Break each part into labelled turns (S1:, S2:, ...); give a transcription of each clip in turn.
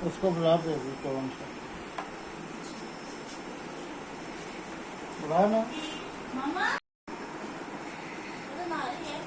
S1: उसको बुला दे अभी कौन सा बुला ना।
S2: मामा अरे नारी है।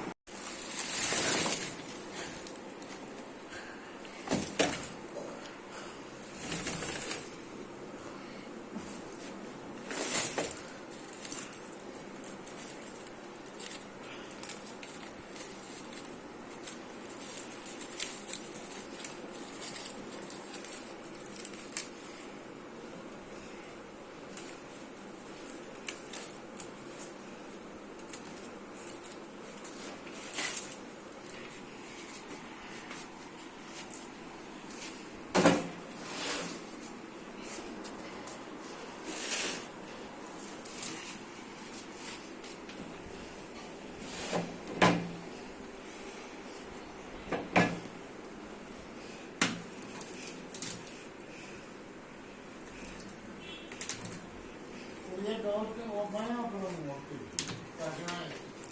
S1: ये डॉल के वो बना करो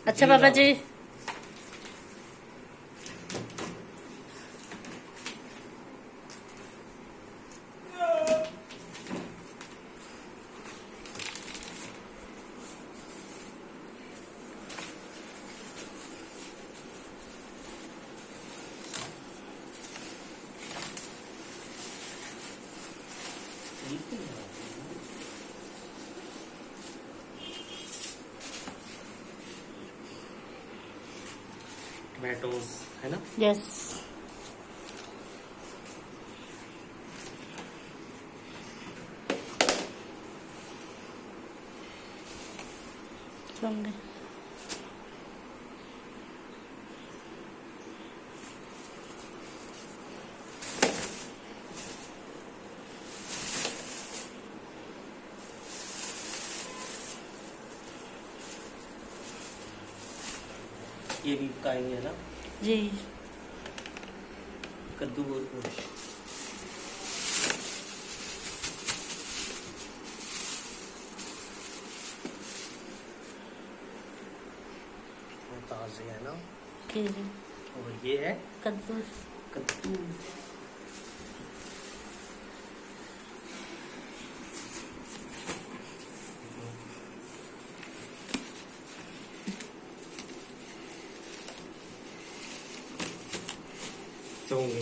S3: अच्छा पापा जी।
S4: टोमेटोज है ना।
S3: यस। समझे।
S4: ये भी खाएंगे ना
S3: जी।
S4: कद्दू और गोश्त। ताज़े है ना।
S3: जी जी।
S4: और ये है
S3: कद्दू।
S4: कद्दू। चोंगे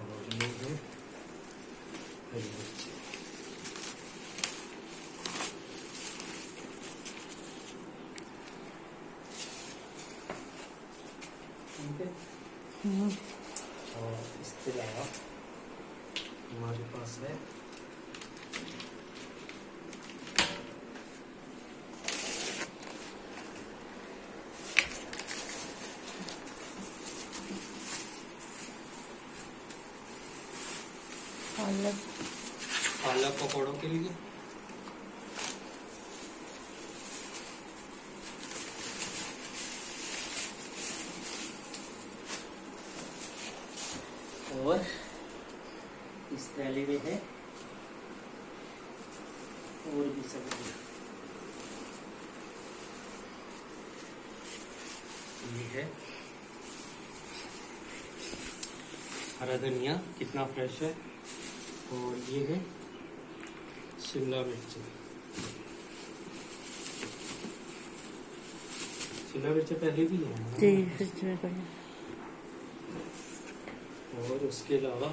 S4: और ये है हरी मिर्च। ठीक है। और इसके अलावा हमारे पास है
S3: पालक।
S4: पालक पकौड़ों के लिए और इस थैली में है और भी सब्जी। ये है हरा धनिया, कितना फ्रेश है। और ये है शिमला मिर्च। शिमला मिर्च पहले भी है
S3: जी फ्रिज में पड़ी।
S4: और उसके अलावा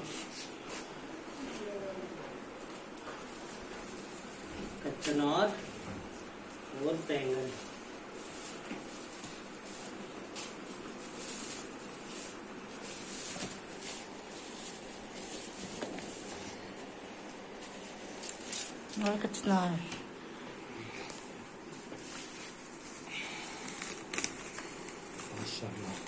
S4: कचनार और बैंगन।
S3: और कचना है।
S4: माशाल्लाह।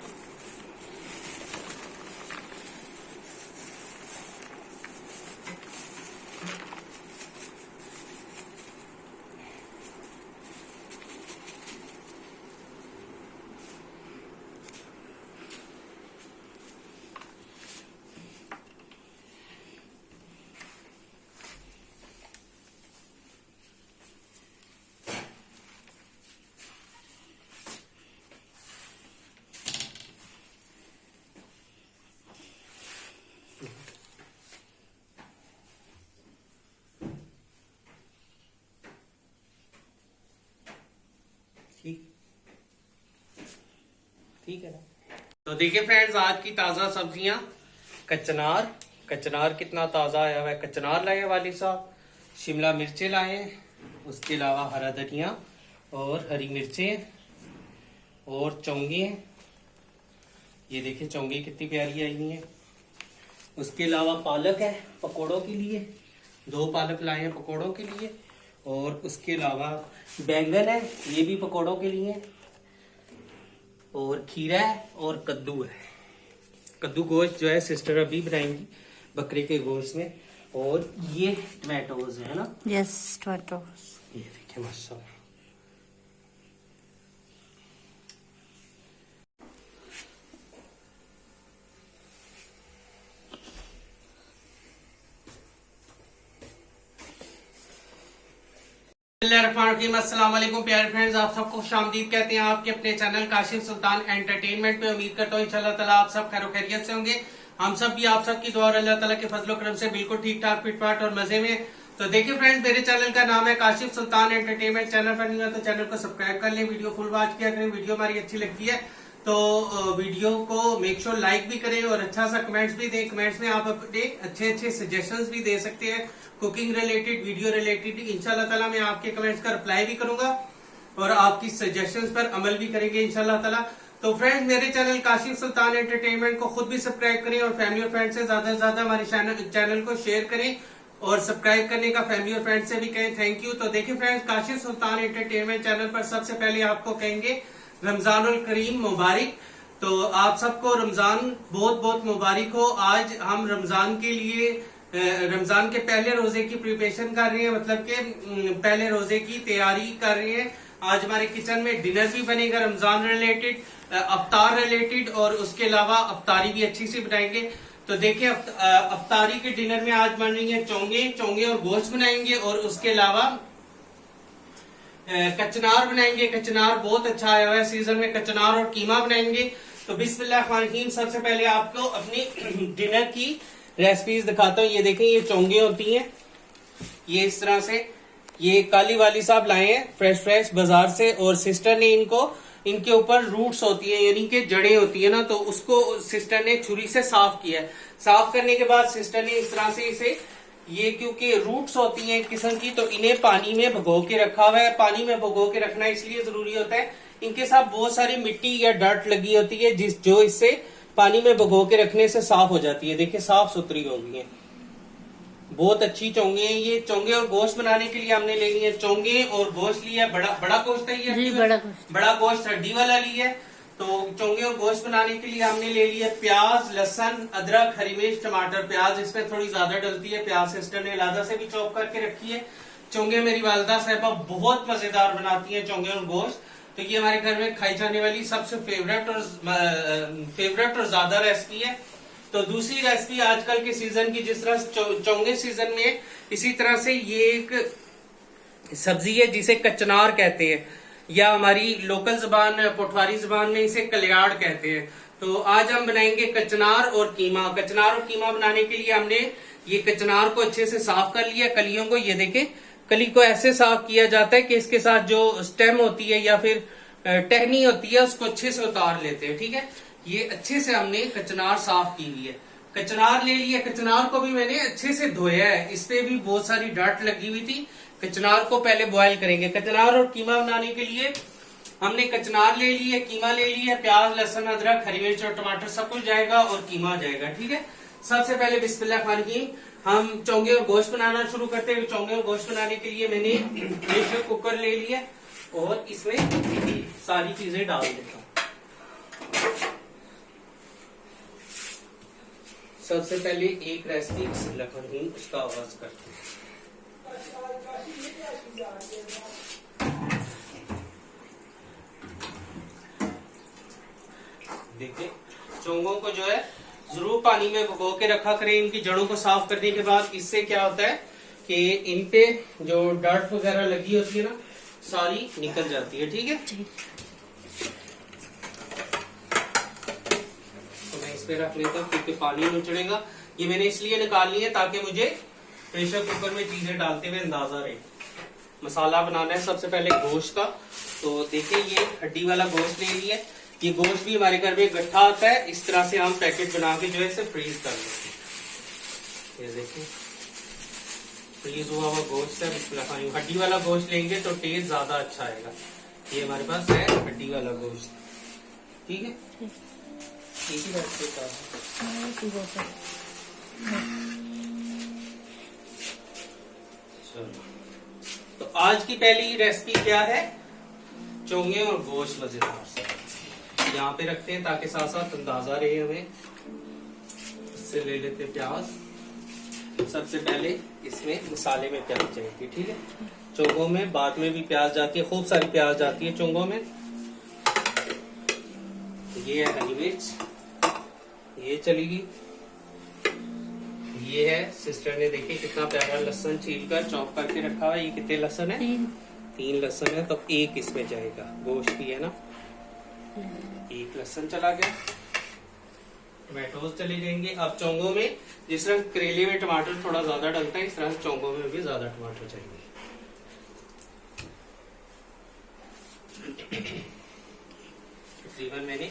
S2: ठीक है ना। तो देखिए फ्रेंड्स, आज की ताजा सब्जियां, कचनार। कचनार कितना ताजा आया हुआ है। कचनार लाए वाली साहब, शिमला मिर्चें लाए, उसके अलावा हरा धनिया और हरी मिर्चें और चौंगे। ये देखिए चौंगे कितनी प्यारी आई हुई है। उसके अलावा पालक है पकोड़ों के लिए, 2 पालक लाए हैं पकोड़ों के लिए। और उसके अलावा बैंगन है, ये भी पकोड़ों के लिए। और खीरा है और कद्दू है। कद्दू गोश्त जो है सिस्टर अभी बनाएंगी बकरे के गोश्त में। और ये टमाटोज है ना,
S3: यस टमाटो।
S2: ये देखिए माशाल्लाह। अस्सलाम वालेकुम प्यारे फ्रेंड्स, आप सबको खुशामदीद कहते हैं आपके अपने चैनल काशिफ सुल्तान एंटरटेनमेंट पे। उम्मीद करता हूँ इंशाल्लाह ताला आप सब खैर खैरियत से होंगे। हम सब भी आप सबकी दुआ और अल्लाह ताला के फजलो करम से बिल्कुल ठीक ठाक फिटफाट और मजे में। तो देखिए फ्रेंड्स, मेरे चैनल का नाम है काशिफ सुल्तान एंटरटेनमेंट। चैनल पर नहीं है तो चैनल को सब्सक्राइब कर लें, वीडियो फुल वॉच किया करें। वीडियो हमारी अच्छी लगती है तो वीडियो को मेक श्योर लाइक भी करें और अच्छा सा कमेंट्स भी दें। कमेंट्स में आप अपने अच्छे अच्छे सजेशंस भी दे सकते हैं, कुकिंग रिलेटेड, वीडियो रिलेटेड। इंशाल्लाह ताला मैं आपके कमेंट्स का रिप्लाई भी करूंगा और आपकी सजेशंस पर अमल भी करेंगे इंशाल्लाह ताला। तो फ्रेंड्स, मेरे चैनल काशिफ सुल्तान एंटरटेनमेंट को खुद भी सब्सक्राइब करें और फैमिली और फ्रेंड से ज्यादा से ज्यादा हमारे चैनल को शेयर करें और सब्सक्राइब करने का फैमिली और फ्रेंड से भी कहें थैंक यू। तो देखिए फ्रेंड्स, काशिफ सुल्तान एंटरटेनमेंट चैनल पर सबसे पहले आपको कहेंगे रमजानुल करीम मुबारक। तो आप सबको रमजान बहुत बहुत मुबारक हो। आज हम रमजान के लिए रमजान के पहले रोजे की प्रिपरेशन कर रहे हैं, मतलब कि पहले रोजे की तैयारी कर रहे हैं। आज हमारे किचन में डिनर भी बनेगा रमजान रिलेटेड, अफ्तार रिलेटेड, और उसके अलावा अफ्तारी भी अच्छी सी बनाएंगे। तो देखिए अफ्तारी के डिनर में आज बन रही है चोंगे और गोश्त बनाएंगे और उसके अलावा कचनार बनाएंगे। कचनार बहुत अच्छा आया हुआ है सीजन में, कचनार और कीमा बनाएंगे। तो बिस्मिल्लाहिर्रहमानिर्रहीम, सबसे पहले आपको अपनी डिनर की रेसिपीज दिखाता हूँ। ये देखें, ये चोंगे होती हैं, ये इस तरह से, ये काली वाली साहब लाए हैं फ्रेश बाजार से। और सिस्टर ने इनके ऊपर रूट्स होती है, यानी कि जड़ें होती है ना, तो उसको सिस्टर ने छुरी से साफ किया है। साफ करने के बाद सिस्टर ने इस तरह से इसे, ये क्योंकि रूट्स होती हैं एक किस्म की, तो इन्हें पानी में भिगो के रखा हुआ है। पानी में भिगो के रखना इसलिए जरूरी होता है, इनके साथ बहुत सारी मिट्टी या डर्ट लगी होती है जो इससे पानी में भिगो के रखने से साफ हो जाती है। देखिए साफ सुथरी हो गई है, बहुत अच्छी चोंगे हैं। ये चोंगे और गोश्त बनाने के लिए हमने ले लिए चोंगे और गोश्त लिया, बड़ा गोश्त है ये, बड़ा गोश्त हड्डी वाला लिया है। तो चोंगे और गोश्त बनाने के लिए हमने ले लिया प्याज, लहसुन, अदरक, हरी मिर्च, टमाटर। प्याज इसमें थोड़ी ज्यादा डलती है, प्याज सिस्टर ने अलग से भी चॉप करके रखी है। चोंगे मेरी वालदा साहिबा बहुत मजेदार बनाती है चोंगे और गोश्त। तो ये हमारे घर में खाई जाने वाली सबसे फेवरेट और ज्यादा रेसिपी है। तो दूसरी रेसिपी आजकल के सीजन की, जिस तरह चोंगे सीजन में, इसी तरह से ये एक सब्जी है जिसे कचनार कहते हैं, या हमारी लोकल जबान पोठवारी जबान में इसे कलियाड़ कहते हैं। तो आज हम बनाएंगे कचनार और कीमा। कचनार और कीमा बनाने के लिए हमने ये कचनार को अच्छे से साफ कर लिया, कलियों को। ये देखें, कली को ऐसे साफ किया जाता है कि इसके साथ जो स्टेम होती है या फिर टहनी होती है उसको अच्छे से उतार लेते हैं। ठीक है, ये अच्छे से हमने कचनार साफ की हुई है। कचनार ले लिया, कचनार को भी मैंने अच्छे से धोया है, इस पे भी बहुत सारी डांट लगी हुई थी। कचनार को पहले बॉयल करेंगे। कचनार और कीमा बनाने के लिए हमने कचनार ले लिया, कीमा ले लिया, प्याज, लहसुन, अदरक, हरी मिर्च और टमाटर सब कुछ जाएगा और कीमा जाएगा। ठीक है, सबसे पहले बिस्मिल्लाहिर्रहमानिर्रहीम हम चोंगे और गोश्त बनाना शुरू करते हैं। चोंगे और गोश्त बनाने के लिए मैंने प्रेशर कुकर ले लिया और इसमें सारी चीजें डाल देता हूँ। सबसे पहले एक रेसिपी बिस्मिल्लाहिर्रहमानिर्रहीम उसका आगाज करते हैं। देखिए, चोंगों को जो है जरूर पानी में भिगो के रखा करें। इनकी जड़ों को साफ करने के बाद इससे क्या होता है कि इन पे जो डर्ट वगैरह लगी होती है ना, सारी निकल जाती है। ठीक है, तो मैं इस पे रख लेता हूँ क्योंकि पानी नहीं चढ़ेगा। ये मैंने इसलिए निकाल ली है ताकि मुझे प्रेशर कुकर में चीजें डालते हुए अंदाजा रहे। मसाला बनाना है सबसे पहले गोश्त का। तो देखिए, ये हड्डी वाला गोश्त ले लिया। ये गोश्त भी हमारे घर में गट्ठा आता है, इस तरह से हम पैकेट बना के जो है इसे फ्रीज कर लेते हैं। ये देखिए फ्रीज हुआ हुआ गोश्त है। बिस्मिल्लाह, हड्डी वाला गोश्त लेंगे तो टेस्ट ज्यादा अच्छा आएगा। ये हमारे पास है हड्डी वाला गोश्त, ठीक है। एक ही बात से चलो, तो आज की पहली रेसिपी क्या है? चोंगे और गोश्त मजेदार से यहाँ पे रखते हैं ताकि साथ साथ अंदाजा रहे हमें। इससे ले लेते हैं प्याज। सबसे पहले इसमें मसाले में प्याज चाहिए, ठीक है। चोंगों में बाद में भी प्याज जाती है, खूब सारी प्याज जाती है चोंगों में। ये है हरी मिर्च, ये चलेगी। ये है सिस्टर ने देखिए कितना प्यारा लहसुन छील कर चॉप करके रखा हुआ है। ये कितने लहसुन है? 3 लहसुन है, तो 1 इसमें जाएगा। गोश्त भी है ना, 1 लहसुन चला गया। टमाटोज चले जाएंगे। अब चोंगों में जिस तरह करेले में टमाटर थोड़ा ज्यादा डलता है, इस तरह चोंगों में भी ज्यादा टमाटर चाहिए। तकरीबन मैंने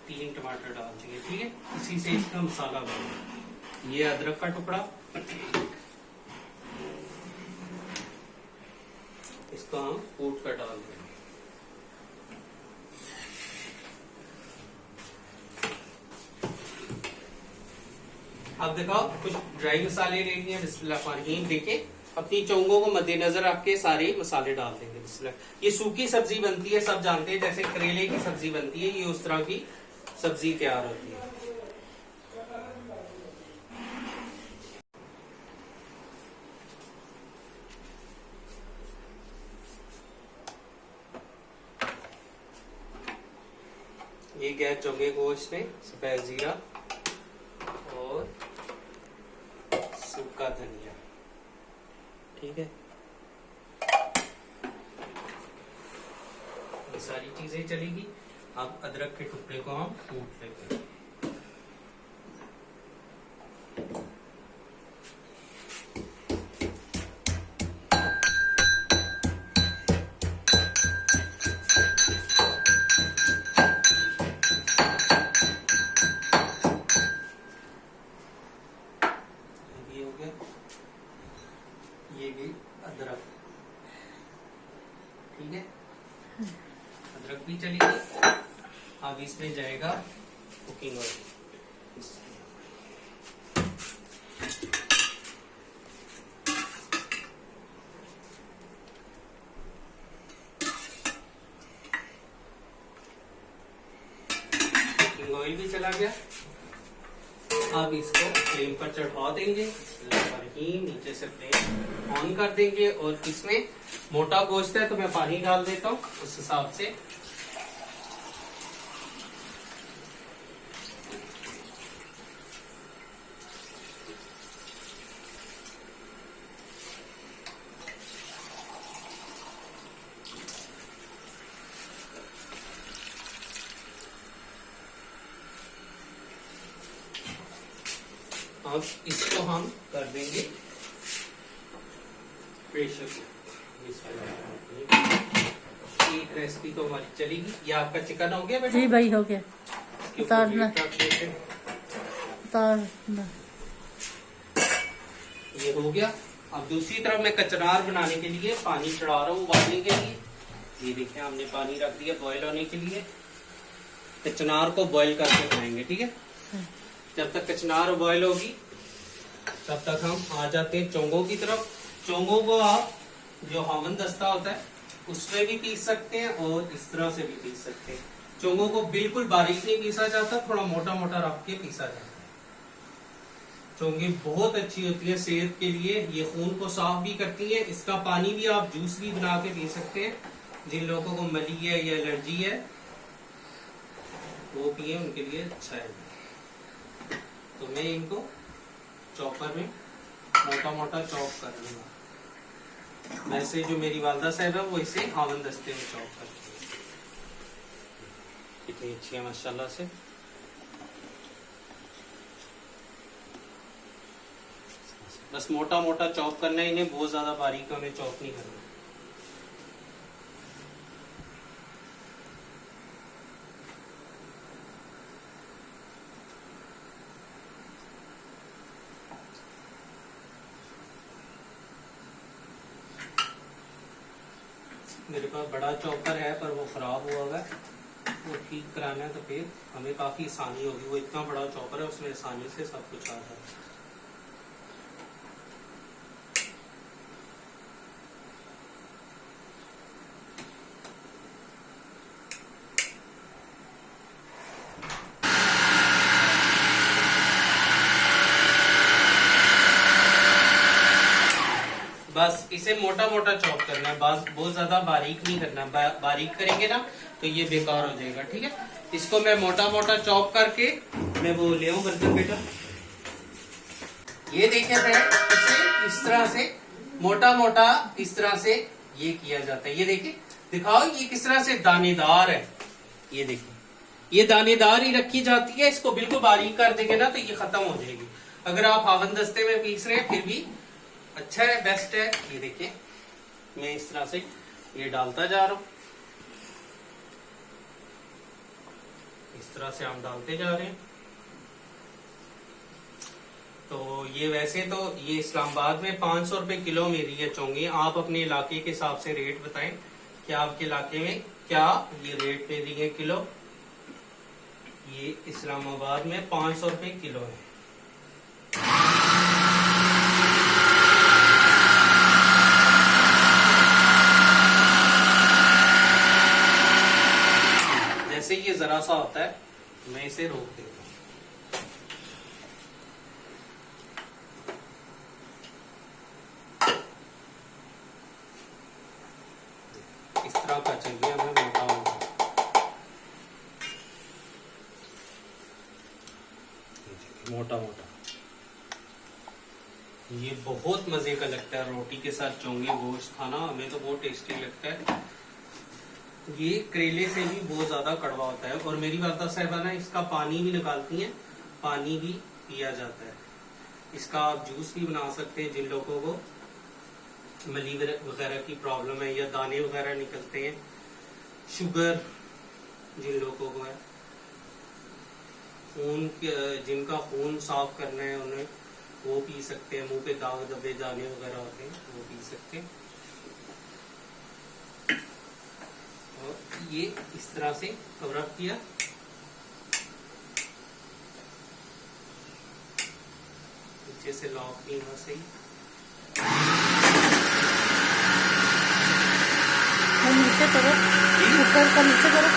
S2: 3 टमाटर डाल दिए, ठीक है। इसी से इसका मसाला बनेगा। ये अदरक का टुकड़ा, इसको हम कूट कर डाल देंगे। अब दिखाओ कुछ ड्राई मसाले ले लिए। बिस्मिल्लाह, देखें अपनी चोंगों को मद्देनजर रख के सारे मसाले डाल देंगे। बिस्मिल्लाह। ये सूखी सब्जी बनती है, सब जानते हैं, जैसे करेले की सब्जी बनती है, ये उस तरह की सब्जी तैयार होती है। ये गया चोंगे गोश्त में सफेद जीरा और सूखा धनिया, ठीक है। ये सारी चीजें चलेगी। अब अदरक के टुकड़े को हम कूट लेते हैं। ये भी अदरक, ठीक है। अदरक भी चलेगी। अब इसमें जाएगा कुकिंग ऑयल। कुकिंग ऑयल भी चला गया। अब इसको फ्लेम पर चढ़ा देंगे। नीचे से फ्लेम ऑन कर देंगे। और इसमें मोटा गोश्त है तो मैं पानी डाल देता हूँ उस हिसाब से। अब इसको हम कर देंगे प्रेशर कुकर। एक रेसिपी तो हमारी चलेगी। ये आपका चिकन हो गया बेटा?
S3: जी भाई हो गया। उतारना
S2: ये हो गया। अब दूसरी तरफ मैं कचनार बनाने के लिए पानी चढ़ा रहा हूँ उबालने के लिए। ये देखिए हमने पानी रख दिया बॉईल होने के लिए। कचनार को बॉईल करके खाएंगे, ठीक है। जब तक कचनार बॉईल होगी तब तक हम आ जाते हैं चोंगों की तरफ। चोंगों को आप जो हावन दस्ता होता है उसमें भी पीस सकते हैं और इस तरह से भी पीस सकते हैं। चोंगों को बिल्कुल बारीक नहीं पीसा जाता, थोड़ा मोटा मोटा रख के पीसा जाता है। चोंगे बहुत अच्छी होती है सेहत के लिए। ये खून को साफ भी करती है। इसका पानी भी आप जूस भी बना के पी सकते हैं। जिन लोगों को मली है या एलर्जी है वो पिए, उनके लिए अच्छा है। तो मैं इनको चॉपर में मोटा मोटा चॉप कर लूंगा। वैसे जो मेरी वालदा साहब है वो इसे हावन दस्ते में चॉप करती है। कितनी अच्छी है माशाल्लाह से। बस मोटा मोटा चॉप करना है इन्हें, बहुत ज्यादा बारीक उन्हें चॉप नहीं करना। मेरे पास बड़ा चॉपर है पर वो खराब हुआ हुआ है, वो ठीक कराना है तो फिर हमें काफी आसानी होगी। वो इतना बड़ा चॉपर है, उसमें आसानी से सब कुछ आ जाए। बस इसे मोटा मोटा चॉप करना है, बस बहुत ज्यादा बारीक नहीं करना। बारीक करेंगे ना तो ये बेकार हो जाएगा। ठीक है, इसको मैं मोटा मोटा चॉप करके मैं वो ले आऊं बर्तन बेटा। ये देखे फ्रेंड, इसे इस तरह से मोटा मोटा इस तरह से ये किया जाता है। ये देखिए, दिखाओ ये किस तरह से दानेदार है। ये देखिए, ये दानेदार ही रखी जाती है। इसको बिल्कुल बारीक कर देंगे ना तो ये खत्म हो जाएगी। अगर आप हावन दस्ते में पीस रहे हैं फिर भी अच्छा है, बेस्ट है। ये देखिए, मैं इस तरह से ये डालता जा रहा हूं, इस तरह से हम डालते जा रहे हैं। तो ये वैसे तो ये इस्लामाबाद में 500 रुपए किलो मेरी है चोंगे। आप अपने इलाके के हिसाब से रेट बताएं कि आपके इलाके में क्या ये रेट पे दी है किलो। ये इस्लामाबाद में 500 रुपए किलो है। जैसे ये जरा सा होता है, मैं इसे रोक देता हूं। इस तरह का चाहिए हमें, मोटा मोटा। मोटा मोटा ये बहुत मजे का लगता है रोटी के साथ चोंगे गोश्त खाना, हमें तो बहुत टेस्टी लगता है। ये करेले से भी बहुत ज्यादा कड़वा होता है। और मेरी वालदा साहबा ना इसका पानी भी निकालती हैं, पानी भी पिया जाता है। इसका आप जूस भी बना सकते हैं जिन लोगों को मली वगैरह की प्रॉब्लम है या दाने वगैरह निकलते हैं, शुगर जिन लोगों को है, खून जिनका खून साफ करना है उन्हें वो पी सकते हैं। मुंह पे दाग धब्बे दाने वगैरह होते हैं वो पी सकते हैं। और ये इस तरह से कवर अप किया। नीचे से लॉक नहीं हुआ सही।
S3: नीचे करो, कुकर का नीचे करो।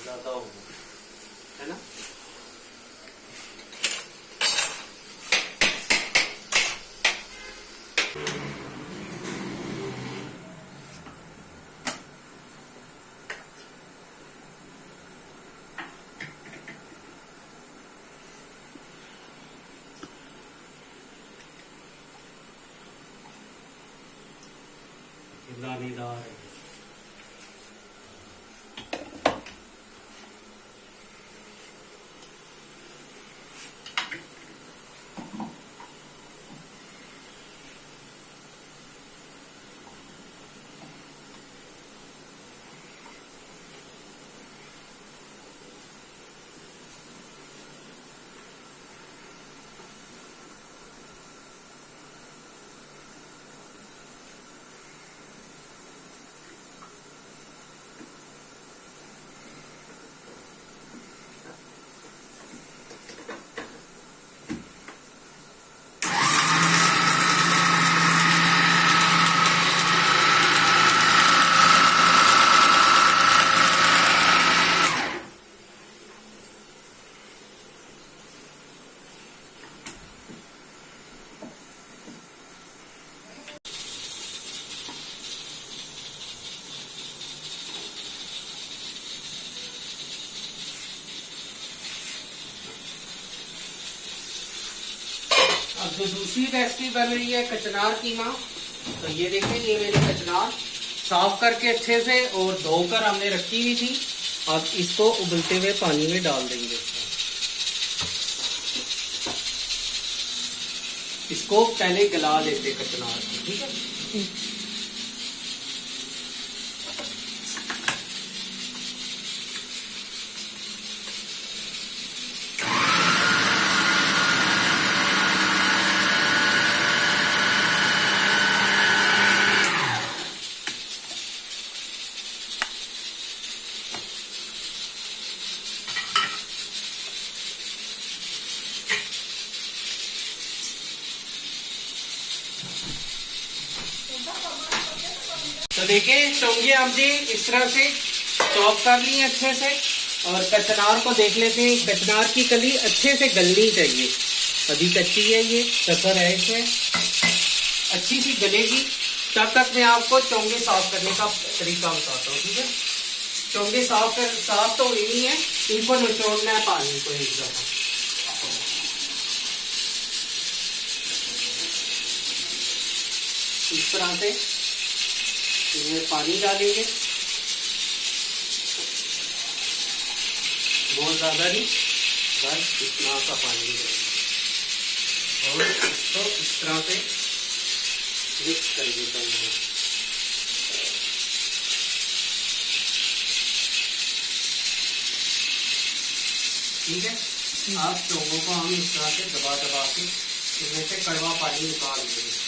S2: ज्यादा हो गया है ना। दानेदार है। अब जो दूसरी रेसिपी बन रही है कचनार कीमा, तो ये देखिए ये मेरी कचनार साफ करके अच्छे से और धोकर हमने रखी हुई थी। अब इसको उबलते हुए पानी में डाल देंगे। इसको पहले गला लेते कचनार को, ठीक है। देखिए चोंगे हमने इस तरह से चॉप कर ली है अच्छे से। और कचनार को देख लेते हैं, कचनार की कली अच्छे से गलनी चाहिए, अभी कच्ची है, ये कसर है इसमें, अच्छी सी गलेगी तब तक मैं आपको चोंगे साफ करने का तरीका बताता हूँ। ठीक है, चोंगे साफ तो नहीं है, इनको निचोड़ना है पानी को एक दफा। इस तरह से इसमें पानी डालेंगे, बहुत ज्यादा नहीं, बस इतना सा पानी देंगे और इसको इस तरह से मिक्स कर देते हैं। ठीक है, आप चोंगों को हम इस तरह से दबा के इसमें से कड़वा पानी निकाल देंगे।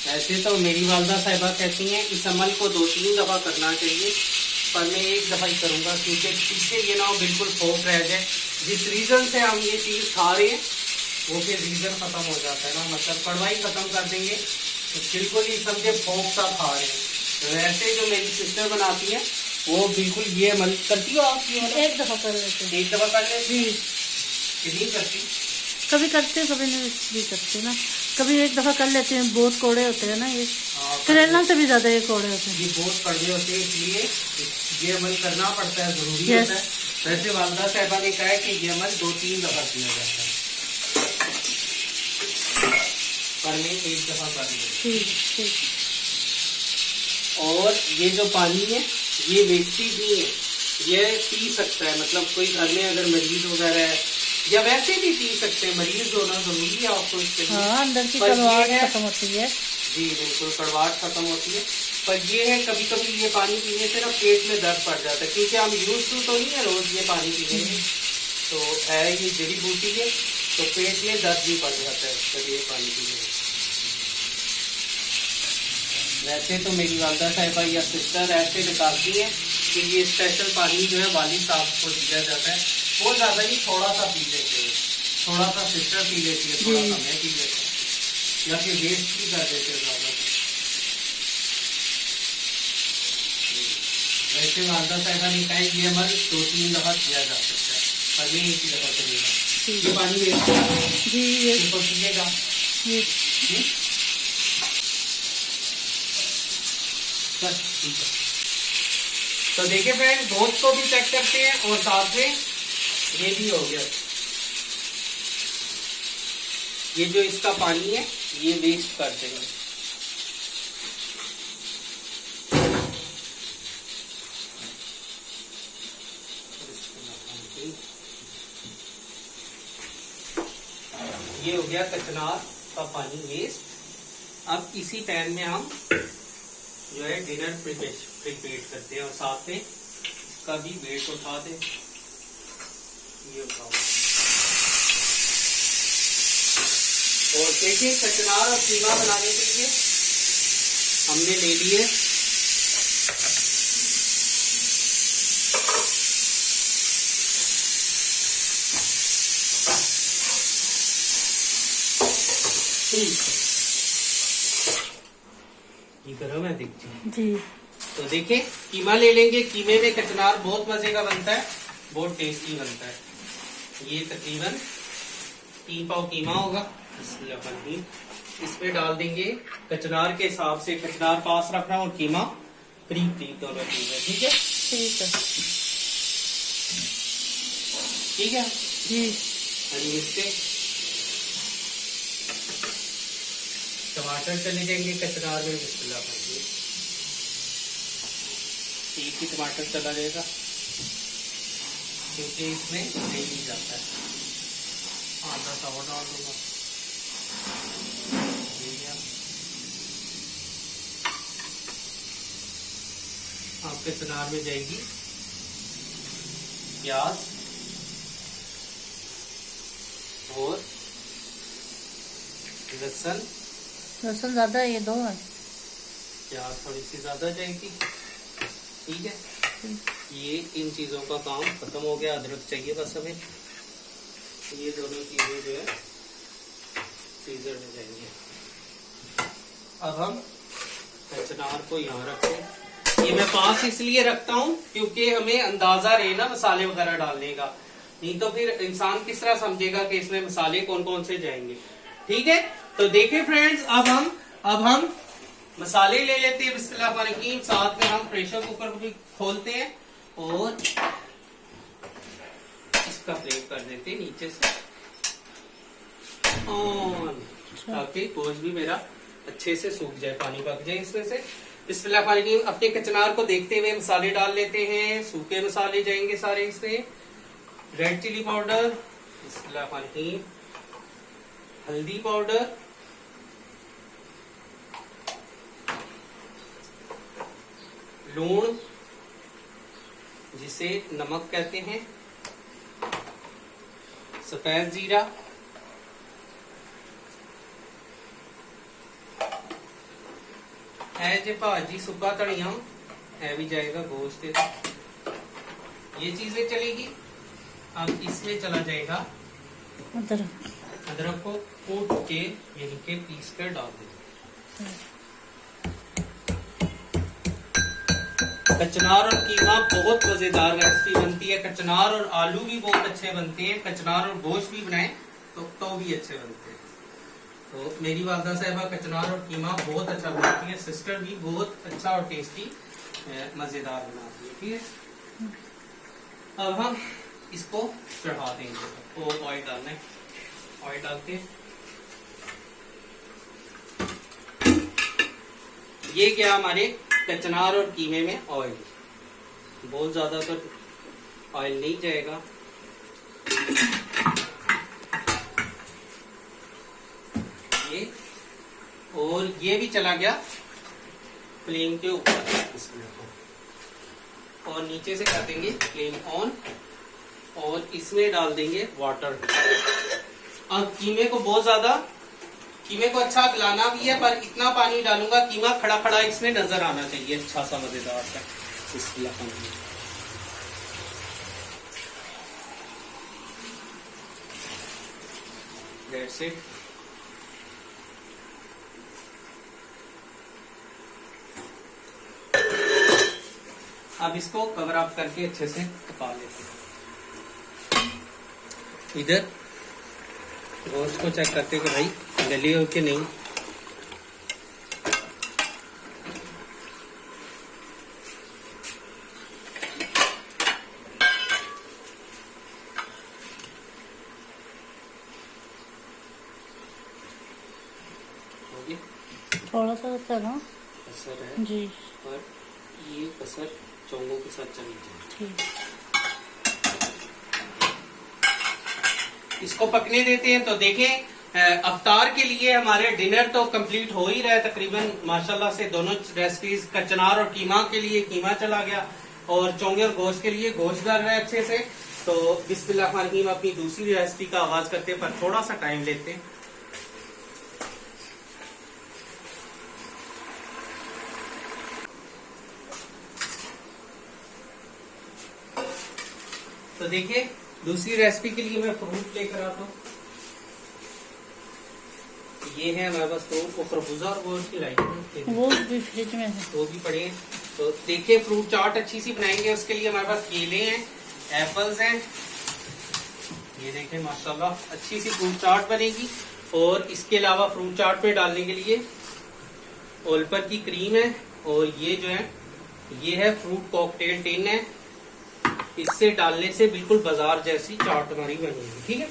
S2: ऐसे तो मेरी वालदा साहिबा कहती हैं इस अमल को 2-3 दफा करना चाहिए, पर मैं एक दफा ही करूंगा क्योंकि पीछे ये ना हो बिल्कुल फोक रह जाए। जिस रीजन से हम ये चीज खा रहे हैं वो फिर रीजन खत्म हो जाता है ना, मतलब कड़वाई खत्म कर देंगे तो बिल्कुल ही समझे फोक सा खा रहे हैं। तो ऐसे जो मेरी सिस्टर बनाती है वो बिल्कुल ये अमल करती हो आप? ये
S3: एक दफा कर लेते हैं।
S2: एक दफा कर लेती
S3: जी,
S2: कितनी करती?
S3: कभी करते हैं कभी नहीं करते ना, कभी एक दफा कर लेते हैं। बहुत कोड़े होते हैं ना ये, करेला से भी ज्यादा ये कोड़े होते हैं।
S2: ये बहुत कड़वे होते हैं, इसलिए ये अमल करना पड़ता है, जरूरी
S3: Yes.
S2: होता है। वैसे वालदा साहिबा ने कहा है कि ये अमल 2-3 दफा किया जाता है, पर मैं एक दफा कर लूँ।
S3: ठीक ठीक।
S2: और ये जो पानी है ये वेस्टेज नहीं है, ये पी सकता है, मतलब कोई घर में अगर मरीज वगैरह है या वैसे भी पी सकते हैं, मरीज होना जरूरी है आपको इसके लिए।
S3: हाँ, अंदर की
S2: पर ये
S3: कड़वाहट
S2: है-
S3: खत्म होती है।
S2: जी बिल्कुल, कड़वाहट खत्म होती है। पर ये है कभी कभी ये पानी पीने से ना पेट में दर्द पड़ जाता है, क्योंकि हम यूज तो नहीं है रोज ये पानी पीने में, तो है ये जड़ी बूटी है, तो पेट में दर्द भी पड़ जाता है जब ये पानी पीने में। वैसे तो मेरी वालदा साहिबा या सिस्टर ऐसे बताती है कि ये स्पेशल पानी जो है वाली साहब को दिया जाता है, बहुत ज्यादा नहीं, थोड़ा सा पी लेते हैं, थोड़ा सा सिस्टर पी लेती है, थोड़ा सा मैं पी लेता हूँ, या फिर वेस्ट भी कर देते हैं ज्यादा। वैसे वालदा साहिबा ने कहा ये अमल 2-3 दफा किया जा सकता है, पर मैं एक ही दफा करूँगा। ये पानी वेस्ट है
S3: जी, ये
S2: इसको पिएगा। बस ठीक है। तो देखिए फ्रेंड, दूध को भी चेक करते हैं और साथ में ये भी हो गया। ये जो इसका पानी है ये वेस्ट कर देंगे। ये हो गया कचनार का पानी वेस्ट। अब इसी पैन में हम जो है डिनर प्रिपेयर करते हैं और साथ में इसका भी वेट उठा दें। ये उठाओ और देखिए कचनार और कीमा बनाने के लिए हमने ले लिए ये गरम है देखिए
S3: जी।
S2: तो देखिए कीमा ले लेंगे। कीमे में कचनार बहुत मजे का बनता है, बहुत टेस्टी बनता है। ये तकरीबन 3 पाव कीमा होगा। इसमें डाल देंगे कचनार के हिसाब से, कचनार पास रखना और कीमा करीब दोनों चीजें। ठीक है
S3: ठीक है।
S2: ठीक है
S3: जी।
S2: हरी मिर्चें, टमाटर चले जाएंगे कचनार में। बिस्मिल्लाह। एक ही टमाटर चला जाएगा क्योंकि इसमें नहीं जाता है। आधा तवा डाल दूंगा। आपके चनार में जाएगी प्याज और लहसुन।
S3: लहसुन ज्यादा है, ये 2 है।
S2: प्याज थोड़ी सी ज्यादा जाएगी, ठीक है। ये इन चीजों का काम खत्म हो गया। अदरक चाहिए बस हमें। ये दोनों चीजें जो है फ्रीजर में जाएंगे। अब हम चनार को यहाँ रखते हैं। ये मैं पास इसलिए रखता हूँ क्योंकि हमें अंदाजा रहे ना मसाले वगैरह डालने का, नहीं तो फिर इंसान किस तरह समझेगा कि इसमें मसाले कौन कौन से जाएंगे, ठीक है। तो देखिए फ्रेंड्स, अब हम मसाले ले लेते हैं। बिस्मिल्लाहिर्रहमानिर्रहीम। साथ में हम प्रेशर कुकर को भी खोलते हैं और इसका फ्लेम कर देते हैं नीचे से ऑन, ताकि गोश्त भी मेरा अच्छे से सूख जाए, पानी पक जाए इसमें से। बिस्मिल्लाहिर्रहमानिर्रहीम। अपने कचनार को देखते हुए मसाले डाल लेते हैं। सूखे मसाले जाएंगे सारे इसमें। रेड चिली पाउडर, बिस्मिल्लाहिर्रहमानिर्रहीम, हल्दी पाउडर, लूण जिसे नमक कहते हैं, सफेद जीरा, है जे भाजी सुबह धनिया है भी जाएगा गोश्त। ये चीजें चलेगी। अब इसमें चला जाएगा
S3: अदरक।
S2: अदरक को कूट के यानी के पीस कर डाल देंगे। कचनार और कीमा बहुत मजेदार रेसिपी बनती है। कचनार और आलू भी बहुत अच्छे बनते हैं। कचनार और गोश्त भी बनाए तो भी अच्छे बनते हैं। तो मेरी वालदा साहिबा कचनार और कीमा बहुत अच्छा बनाती है। सिस्टर भी बहुत अच्छा और टेस्टी मजेदार बनाती है, ठीक है। अब हम इसको चढ़ा देंगे। तो ऑयल डालना है। ऑयल डालते ये क्या हमारे कचनार और कीमे में ऑयल, बहुत ज्यादा तो ऑयल नहीं जाएगा। ये और ये भी चला गया फ्लेम के ऊपर। इसमें और नीचे से कर देंगे फ्लेम ऑन और इसमें डाल देंगे वाटर। अब कीमे को अच्छा गलाना भी है, पर इतना पानी डालूंगा कीमा खड़ा खड़ा इसमें नजर आना चाहिए, अच्छा सा मजेदार सा। That's it। अब इसको कवर अप करके अच्छे से पका लेते हैं। इधर गोश्त को चेक करते कि भाई गली हो कि नहीं।
S3: थोड़ा सा होता है ना
S2: कसर है
S3: जी,
S2: पर ये कसर चोंगों के साथ चली जाए।
S3: ठीक।
S2: इसको पकने देते हैं। तो देखें अफ्तार के लिए हमारे डिनर तो कंप्लीट हो ही रहा है तकरीबन माशाल्लाह से। दोनों रेसिपीज कचनार और कीमा के लिए कीमा चला गया और चोंगे और गोश्त के लिए गोश्त डाल रहा है अच्छे से। तो बिस्मिल्लाहिर्रहमानिर्रहीम अपनी दूसरी रेसिपी का आगाज करते हैं, पर थोड़ा सा टाइम लेते हैं। तो देखिए दूसरी रेसिपी के लिए मैं फ्रूट लेकर आता हूँ। ये है हमारे पास फ्रूट को खरबूजा और वो उसकी लाइट
S3: वो भी फ्रिज में है,
S2: वो भी पड़े हैं। तो देखिए फ्रूट चाट अच्छी सी बनाएंगे, उसके लिए हमारे पास केले हैं, एप्पल्स हैं। ये देखें माशाल्लाह अच्छी सी फ्रूट चाट बनेगी। और इसके अलावा फ्रूट चाट में डालने के लिए ओलपर की क्रीम है और ये जो है ये है फ्रूट कॉकटेल टिन है। इससे डालने से बिल्कुल बाजार जैसी चाट हमारी बनेगी, ठीक है।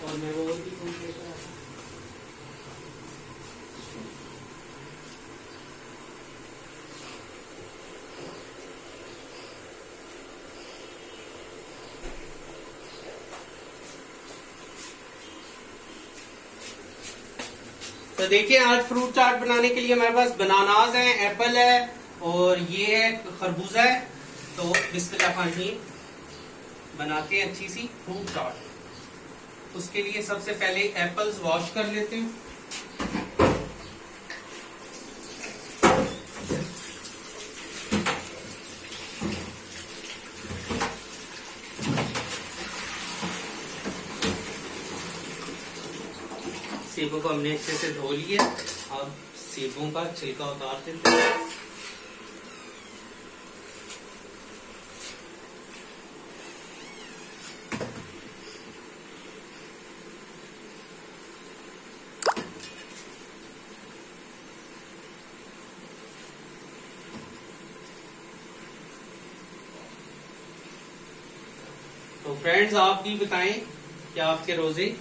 S2: और मैं वो भी फ्रूट लेकर आता हूं। तो देखिए आज फ्रूट चाट बनाने के लिए हमारे पास बनानास है, एप्पल है और ये है खरबूजा है। तो बिस्मिल्लाह बनाते हैं अच्छी सी फ्रूट चाट। उसके लिए सबसे पहले एप्पल्स वॉश कर लेते हैं। सेबों को हमने अच्छे से धो लिया। अब सेबों का छिलका उतार देते हैं। तो फ्रेंड्स आप भी बताएं कि आपके रोजे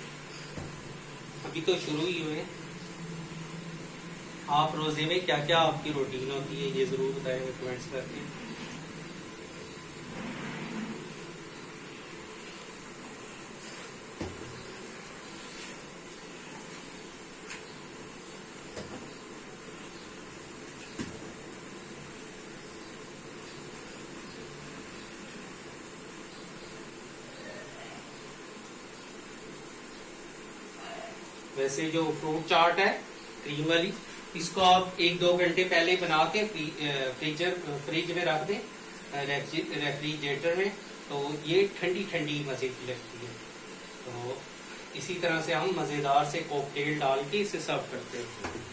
S2: अभी तो शुरू ही हुए हैं, आप रोजे में क्या क्या आपकी रूटीन होती है ये जरूर बताएंगे कमेंट्स करके। वैसे जो फ्रूट चाट है क्रीम वाली, इसको आप 1-2 घंटे पहले बना के फ्रिज में रख दें, रेफ्रिजरेटर में, तो ये ठंडी ठंडी मजे की लगती है। तो इसी तरह से हम मजेदार से कॉकटेल डाल के इसे सर्व करते हैं।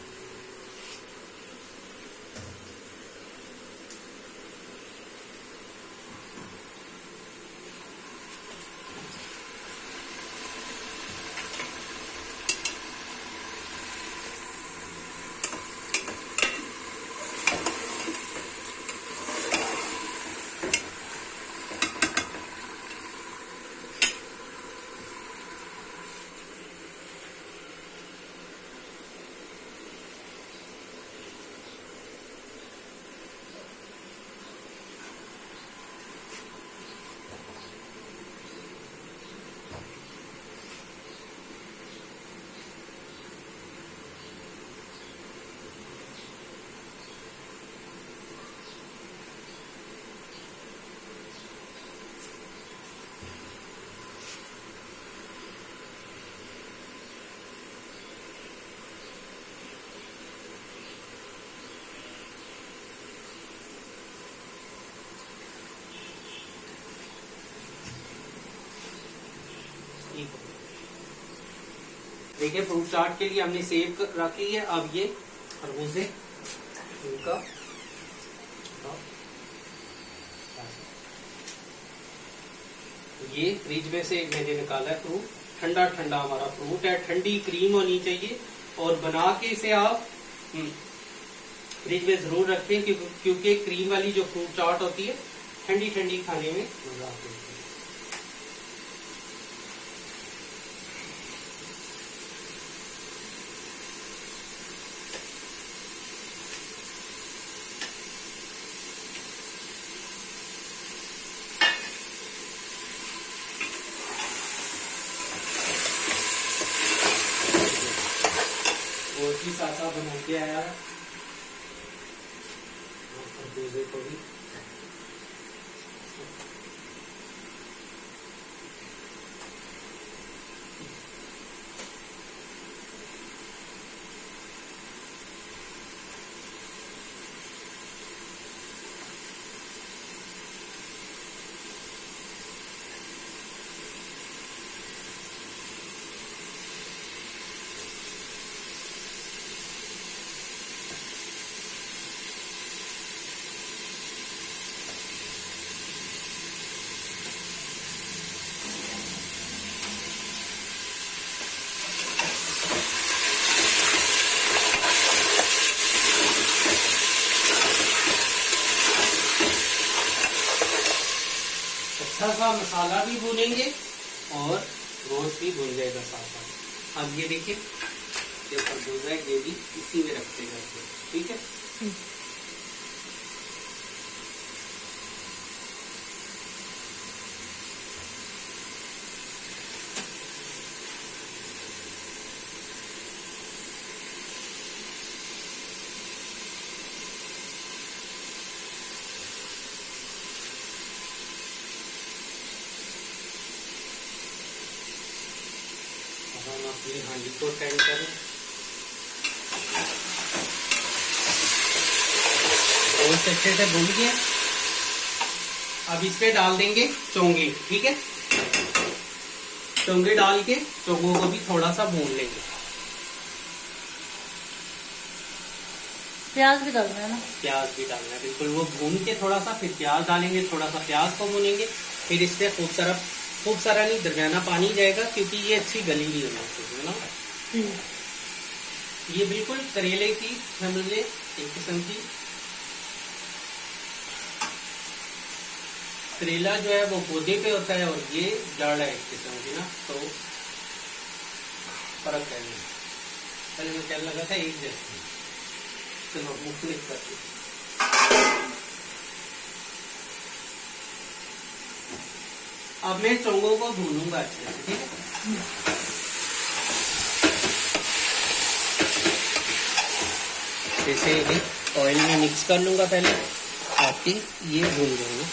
S2: देखिए फ्रूट चाट के लिए हमने सेब रखी है। अब ये खरबूजे इनका ये फ्रिज में से मैंने निकाला है फ्रूट, ठंडा ठंडा हमारा फ्रूट है, ठंडी क्रीम होनी चाहिए। और बना के इसे आप फ्रिज में जरूर रखें क्योंकि क्रीम वाली जो फ्रूट चाट होती है ठंडी ठंडी खाने में मजा आती है। सासा बना के आया खरबूजे को भी। अच्छा सा मसाला भी भूनेंगे और गोश्त भी भून जाएगा साथ साथ। अब ये देखिए जो खरबूजा है ये भी इसी में रखते हैं, ठीक है। ये हांडी को टर्न करें। रोस्ट अच्छे से भून गया। अब इस पे डाल देंगे चोंगे, ठीक है। चोंगे डाल के चोंगों को भी थोड़ा सा भून लेंगे।
S3: प्याज भी डालना है ना?
S2: प्याज भी डालना है बिल्कुल। वो भून के थोड़ा सा फिर प्याज डालेंगे, थोड़ा सा प्याज को भूनेंगे, फिर इससे खूब सारा नहीं दरमियाना पानी जाएगा, क्योंकि ये अच्छी गली नहीं होना चाहिए ना। ये बिल्कुल करेले की समझ ले एक किस्म की। करेला जो है वो पौधे पे होता है और ये जड़ है एक किस्म की ना, तो फर्क है। पहले मैं कहने लगा था एक जैसे, चलो मुख्तलिफ करते। अब मैं चोंगों को भूनूंगा अच्छे से, ठीक है। जैसे ऑयल में मिक्स कर लूंगा पहले, ताकि ये भून जाए।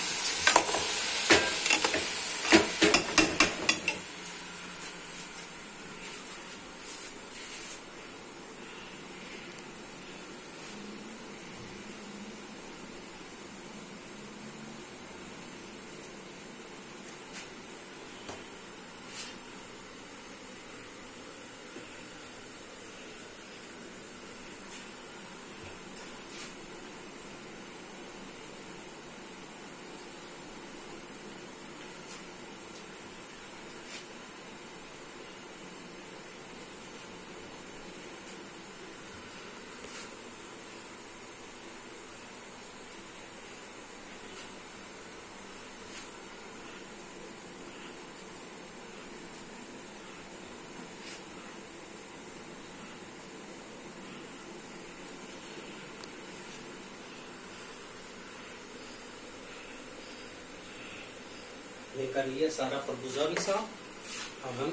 S2: ये कर लिया सारा खरबूजा भी साफ। अब हम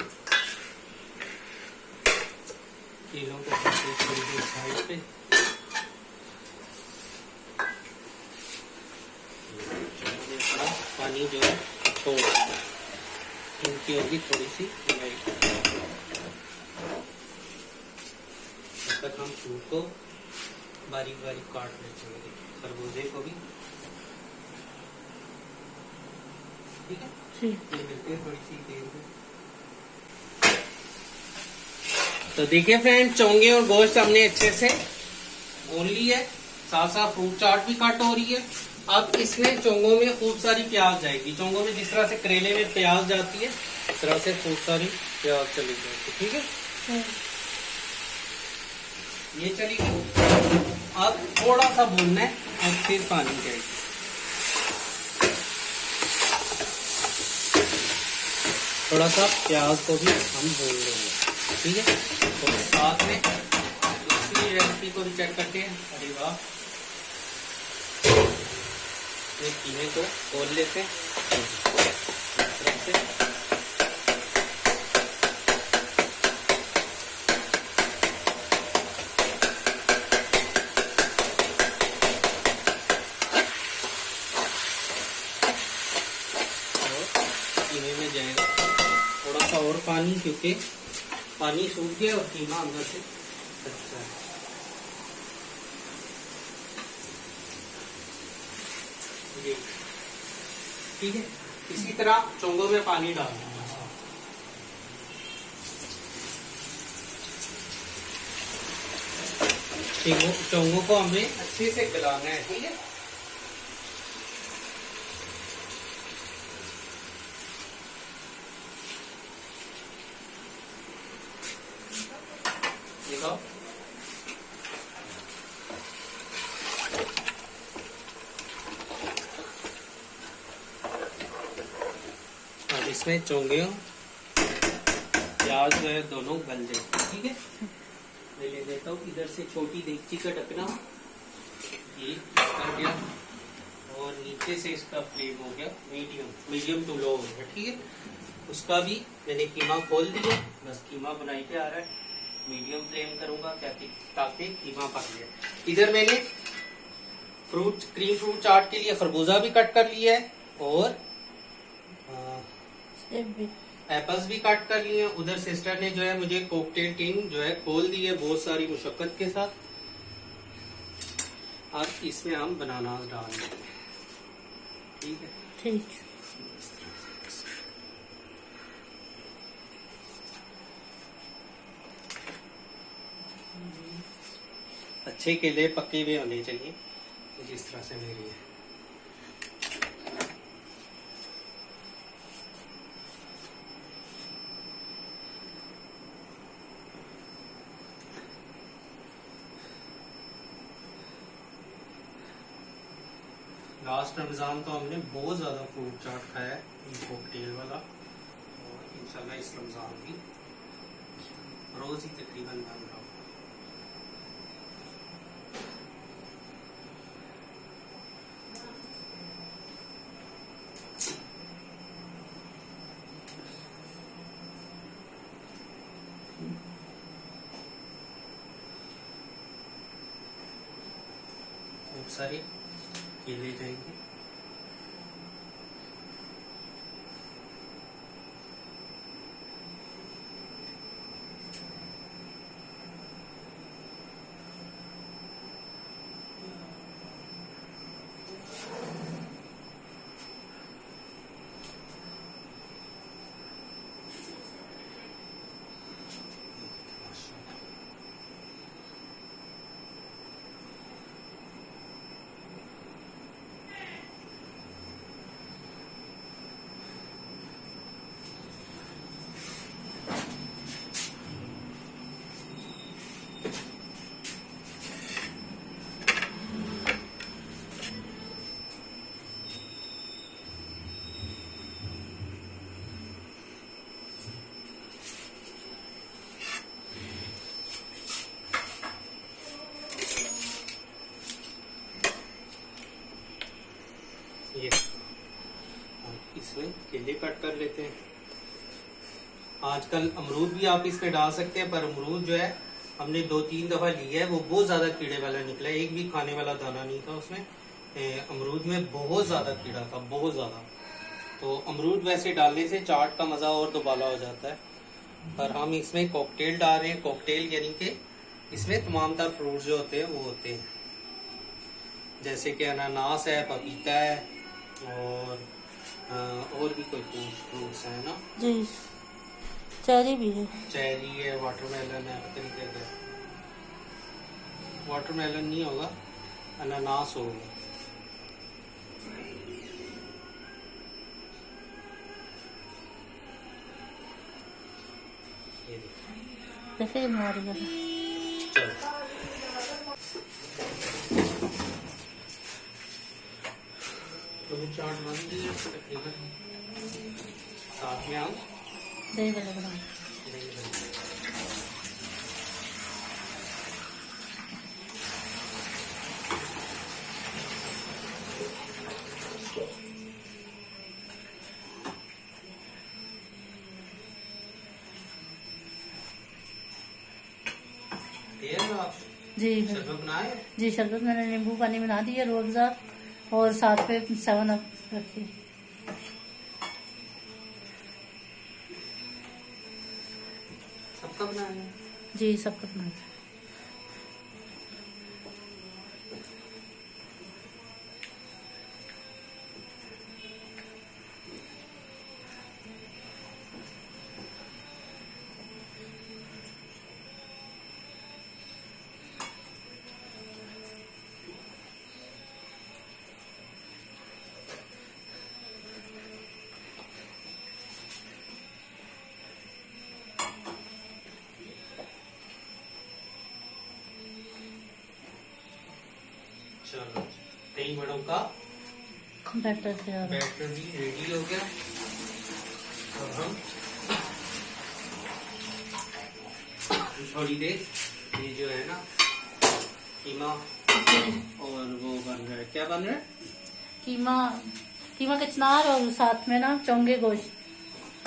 S2: केलों को थोड़ी देर साइड पे, पानी जो है छोड़ इनकी होगी थोड़ी सी तब तक हम फ्रूट को बारीक बारीक काट लेते हैं, खरबूजे को भी, ठीक है। ये मिलते हैं थोड़ी सी देर में। तो देखिए फ्रेंड, चोंगे और गोश्त हमने अच्छे से भून ली है, साथ साथ फ्रूट चाट भी कट हो रही है। अब इसमें चोंगों में खूब सारी प्याज जाएगी। चोंगों में जिस तरह से करेले में प्याज जाती है, इस तरह से खूब सारी प्याज चली जाएगी, ठीक है। ये चली गई। अब थोड़ा सा भूनना है और फिर पानी जाएगी। थोड़ा सा प्याज को भी हम भून लेंगे, ठीक है। तो साथ में दूसरी रेसिपी को भी चेक करते हैं। अरे वाह, ये कीमे को खोल लेते हैं इस तरह से। कीमे में जाएगा थोड़ा सा और पानी, क्योंकि पानी सूख गया और कीमा अंदर से कच्चा है। ठीक है, इसी तरह चोंगों में पानी डालना है। चोंगों को हमें अच्छे से गलाना है, ठीक है। देखो अब इसमें चोंगे प्याज जो है दोनों गल जाए, ठीक है। मैं ले देता हूँ इधर से छोटी देगची का ढकना, ये कर दिया, और नीचे से इसका फ्लेम हो गया मीडियम टू लो हो गया, ठीक है। उसका भी मैंने कीमा खोल दिया, बस कीमा बनाई पे आ रहा है। मीडियम फ्लेम करूंगा ताकि कीमा पक जाए। इधर मैंने क्रीम फ्रूट चाट के लिए खरबूजा भी कट कर लिया है, और एप्पल्स भी काट कर लिए हैं। उधर सिस्टर ने जो है मुझे कॉकटेल टिन जो है खोल दी है बहुत सारी मुशक्कत के साथ। और इसमें हम बनाना डाल देते हैं। ठीक है,
S3: ठीक।
S2: अच्छे केले पके हुए होने चाहिए, जिस तरह से मेरी है। लास्ट रमजान तो हमने बहुत ज्यादा फ्रूट चाट खाया है कॉकटेल वाला, और इंशाल्लाह इस रमजान भी रोज ही तकरीबन बन रहा होगा। बहुत सारे केले जाएंगे। ये इसमें केले कट कर लेते हैं। आजकल अमरूद भी आप इसमें डाल सकते हैं, पर अमरूद जो है हमने 2-3 दफा लिया है, वो बहुत ज्यादा कीड़े वाला निकला है। एक भी खाने वाला दाना नहीं था उसमें। अमरूद में बहुत ज्यादा कीड़ा था, बहुत ज्यादा। तो अमरूद वैसे डालने से चाट का मजा और दोबाला हो जाता है, पर हम इसमें कॉकटेल डाल रहे हैं। कॉकटेल यानी कि इसमें तमाम तर फ्रूट जो होते हैं वो होते हैं, जैसे कि अनानास है, पपीता है, और भी कोई फ्रूट्स है ना
S3: जी, चेरी भी है,
S2: चेरी है, वाटरमेलन है, पता नहीं क्या है। वाटरमेलन नहीं होगा, अनानास होगा। ये देखो,
S3: जैसे हमारी है।
S2: चलो तो वो चाट बन गई है तकरीबन। साथ में हम
S3: दही वाले बनाए।
S2: दही बन आप
S3: जी
S2: शरबत बनाए।
S3: जी, शरबत मैंने नींबू पानी बना दिया, रूह अफ़ज़ा, और साथ पे 7 अप रखी।
S2: सबका बनाया
S3: जी, सब कुछ बनाया।
S2: चलो, दही बड़ों का
S3: बैटर तैयार है।
S2: बैटर भी रेडी हो गया। अब हम थोड़ी देर ये जो है ना कीमा और वो बन रहा है, क्या बन रहा है?
S3: कीमा कचनार और साथ में ना चोंगे गोश्त।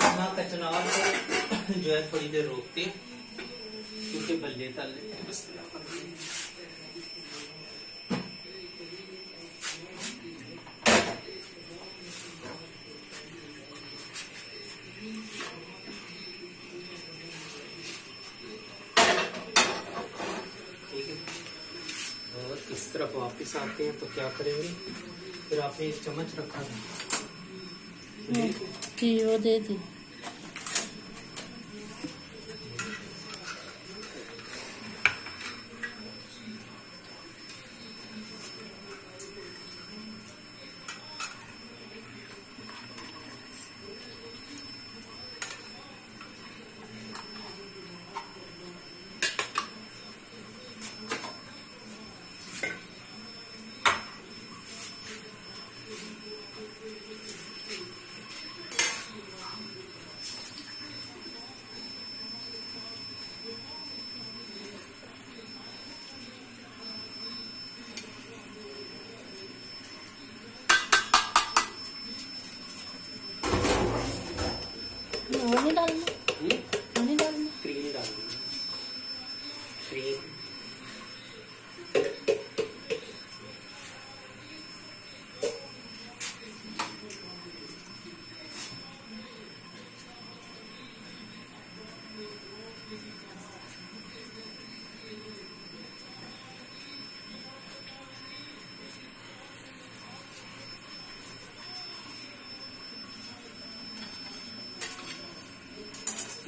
S2: कीमा कचनार को जो है थोड़ी देर रोकते हैं, क्योंकि बल्ले तल लेते हैं। बस वापस आते हैं तो क्या करेंगे। फिर आपने एक चम्मच रखा था,
S3: जी वो दे दी। वो नहीं डालना, वो नहीं डालना।
S2: क्रीम डालेंगे, क्रीम।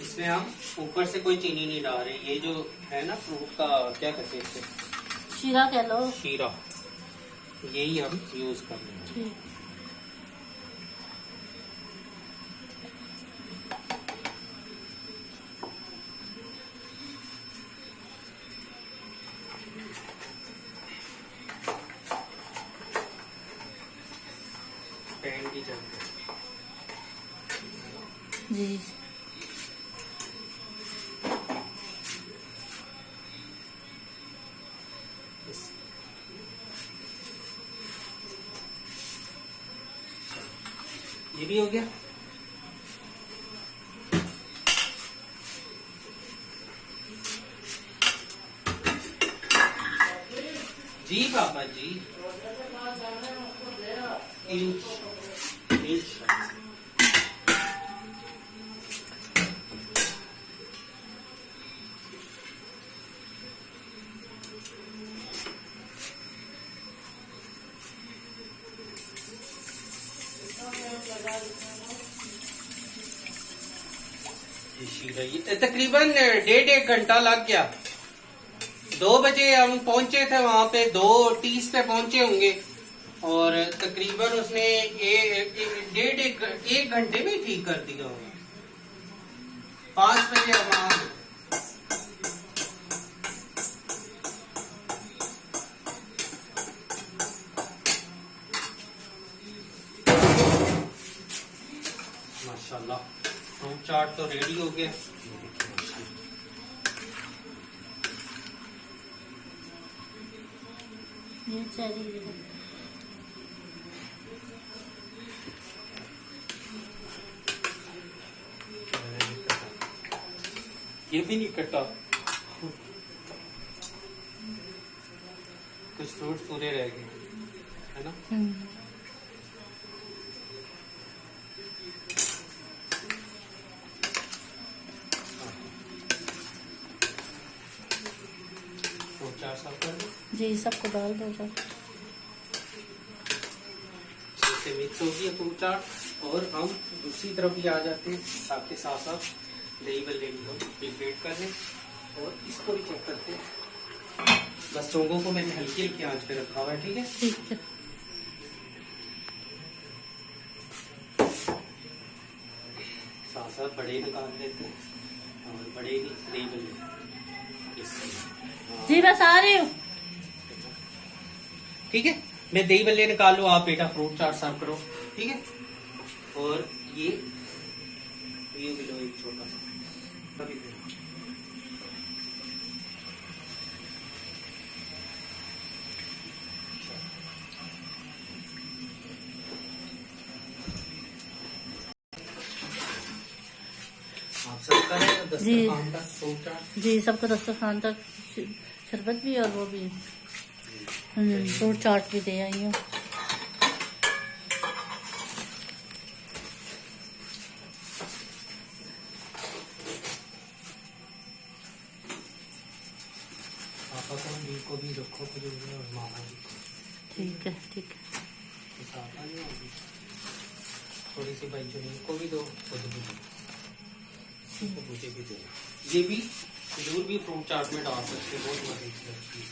S2: इसमें हम ऊपर से कोई चीनी नहीं डाल रहे। ये जो है ना फ्रूट का क्या कहते हैं इसे,
S3: शीरा कह लो।
S2: शीरा, यही हम यूज कर रहे हैं।
S3: ठीक।
S2: पैन की जगह
S3: जी
S2: ये भी हो गया। जी पापा जी, ये तकरीबन 1.5 घंटा लग गया। 2 बजे हम पहुंचे थे वहां पे, 2:30 पे पहुंचे होंगे, और तकरीबन उसने 1 घंटे में ठीक कर दिया होगा। 5 बजे हम आ गए। माशाल्लाह फ्रूट चाट तो रेडी हो गया।
S3: ये चेरी
S2: ये भी नहीं कटा, कुछ फ्रूट पूरे रह गए, है ना। फ्रूट चाट सब कर दो।
S3: जी सबको डाल दो सर।
S2: जैसे मिक्स हो गया फ्रूट चाट, और हम दूसरी तरफ भी आ जाते हैं, आपके साथ साथ दही बल्ले भी हम प्रिपेयर कर लें, और इसको भी चेक करते हैं। बस चोंगों को मैंने हल्की हल्की आंच पे रखा हुआ है, ठीक है।
S3: ठीक है।
S2: साथ साथ बड़े निकाल लेते हैं, और बड़े भी दही बल्ले।
S3: जी बस आ रही हूँ।
S2: ठीक है, मैं दही बल्ले निकाल लूँ, आप बेटा फ्रूट चाट सर्व करो, ठीक है। और ये भी लो एक छोटा सा, तभी दे। आप सब करें दस्तरखान तक फ्रूट चाट।
S3: जी सबको दस्तरखान तक शरबत भी और वो भी फ्रूट चाट भी दे आई हूँ।
S2: पापा को भी रखो, और मामा जी को।
S3: ठीक है ठीक है।
S2: थोड़ी सी भाई जुनी को भी दो, खुद भी दो, मुझे भी दो। ये भी खजूर भी फ्रूट चाट में डाल सकते, बहुत मजे की लगती है।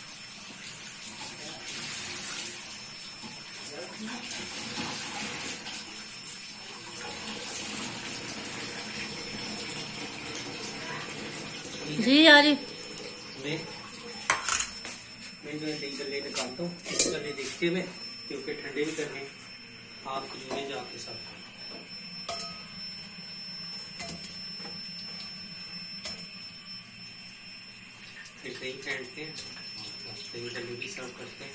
S3: जी यारी
S2: मैं जो है दही गले निकालता हूँ, गले देखते हुए, क्योंकि ठंडे भी करने आप खजूरें जाके साथ। फिर दही फेंटते हैं, दही गले भी सर्व करते हैं,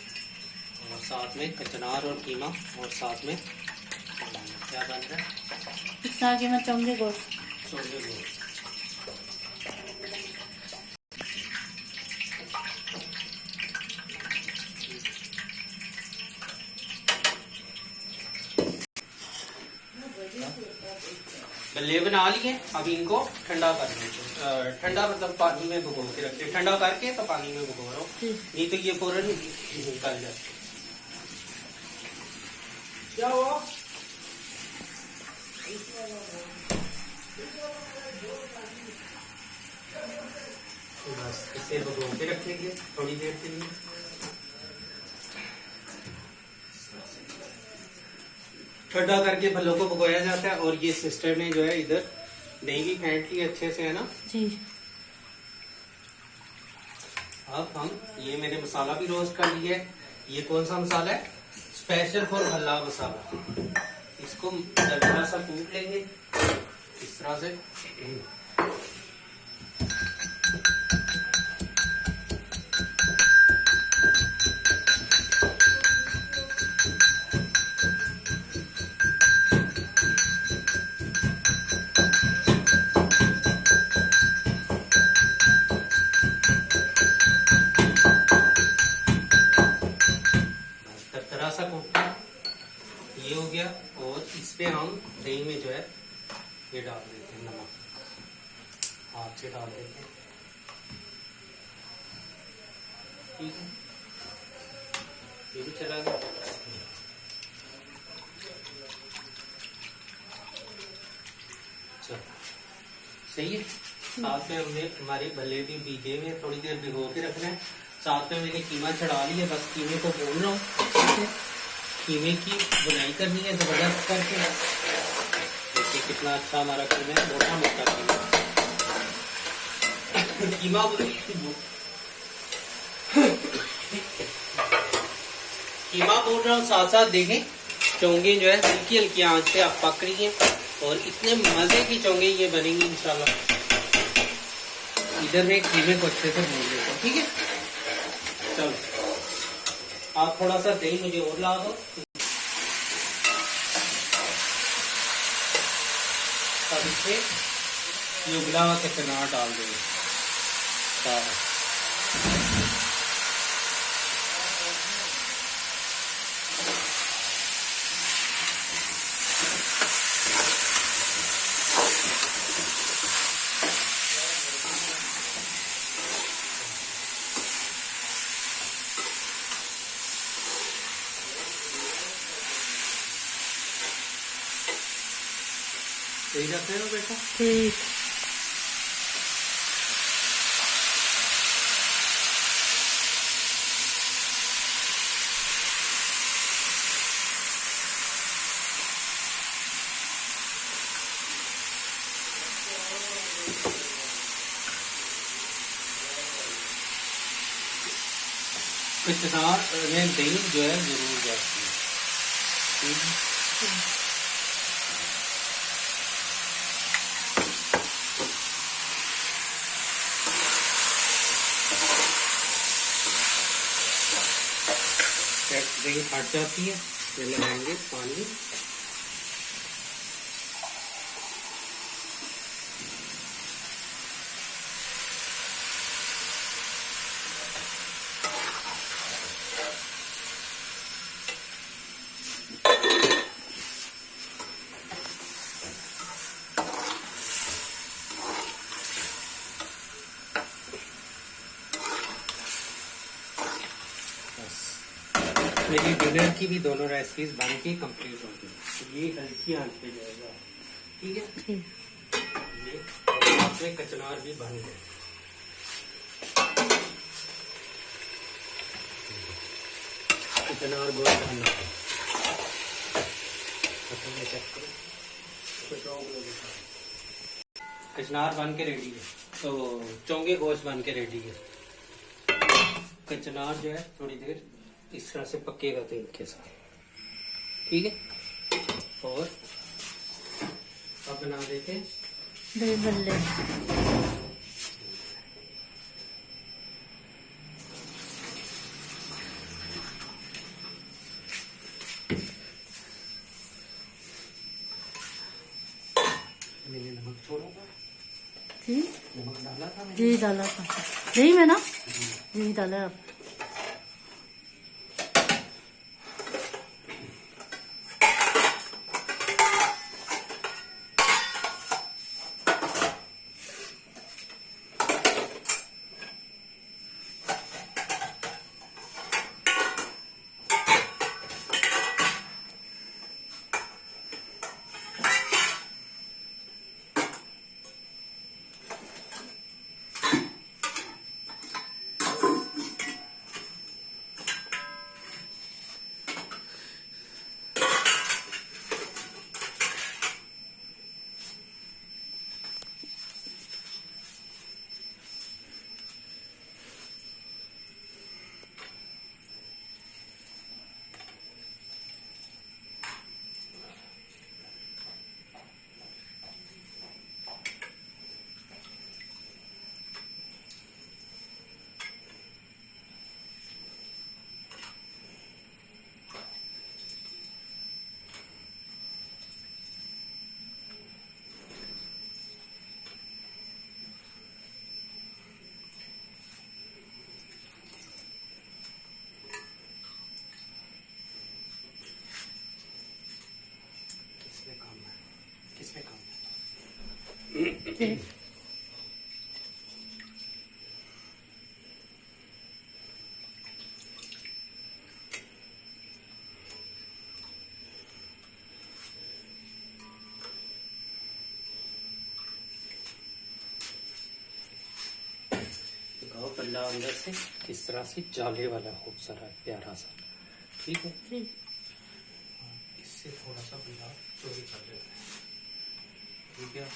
S2: और साथ में कचनार और कीमा, और साथ में क्या बन रहा है,
S3: इस तरह की मैं चौंगे गोश्त।
S2: छोले गोश्त। गले बना लिए, अब इनको ठंडा कर लेते, ठंडा मतलब पानी में भिगो के रखते, ठंडा करके तो पानी में भिगो रहा हूँ, नहीं तो ये फौरन निकल जाते।
S1: क्या हुआ?
S2: बस इसे भिगो के रखेंगे थोड़ी देर के लिए। ठंडा करके फलों को भिगोया जाता है, और ये सिस्टर ने जो है इधर दही भी फेंट ली अच्छे से, है ना
S3: जी।
S2: अब हम ये मैंने मसाला भी रोस्ट कर लिया है। ये कौन सा मसाला है? स्पेशल फॉर भल्ला मसाला। इसको दरदरा सा कूट लेंगे इस तरह से। दरदरा सा कूटना ये हो गया, और इस पे हम दही में जो है ये डाल देते हैं, नमक हाथ से डाल देते हैं, ठीक है। ये भी चला गया। चलो सही है। साथ में हमने हमारे भल्ले भी भीगे हुए, थोड़ी देर भिगो के रखना है। साथ में मैंने कीमा चढ़ा लिया, बस कीमे को भून रहा हूँ। कीमे की बुनाई करनी है जबरदस्त करके। देखिए कितना अच्छा हमारा कीमा है, मोटा मोटा कीमा कीमा भून रहा हूँ, साथ साथ देखें चोंगे जो है हल्की हल्की आंच पे आप पक रही हैं, और इतने मजे की चोंगे ये बनेंगी इंशाल्लाह। इधर में कीमे को अच्छे से भून लेता हूँ, ठीक है। चलो आप थोड़ा सा दही मुझे और ला दो। अब इससे ये उबला हुआ कचनार डाल देंगे। सही रख रहे हो बेटा?
S3: ठीक।
S2: कचनार में दही जो है जरूर जाती है, ठीक है। दही फट जाती है, फिर लगाएंगे पानी। मेरी डिनर की भी दोनों रेसिपीज बन के कंप्लीट हो गई। तो ये हल्की आंच पे जाएगा, ठीक है।
S3: ठीक।
S2: ये और आपने कचनार भी बन गए। कचनार बहुत बनना है। कचनार बन के रेडी है, तो चोंगे गोश्त बन के रेडी है। कचनार जो है थोड़ी देर इस तरह से पकेगा तेल के साथ, ठीक है। और अब बना देते हैं
S3: दही बल्ले।
S2: मैंने नमक छोड़ा था,
S3: जी
S2: नमक डाला था मैंने।
S3: जी डाला था दही में ना, जी डाला आप।
S2: किसमें काम है?
S3: ठीक।
S2: दिखाओ पल्ला अंदर से किस तरह से जाले वाला खूबसूरत प्यारा सा, ठीक है।
S3: ठीक।
S2: इससे थोड़ा सा पल्ला चोरी कर लेते हैं, ठीक है।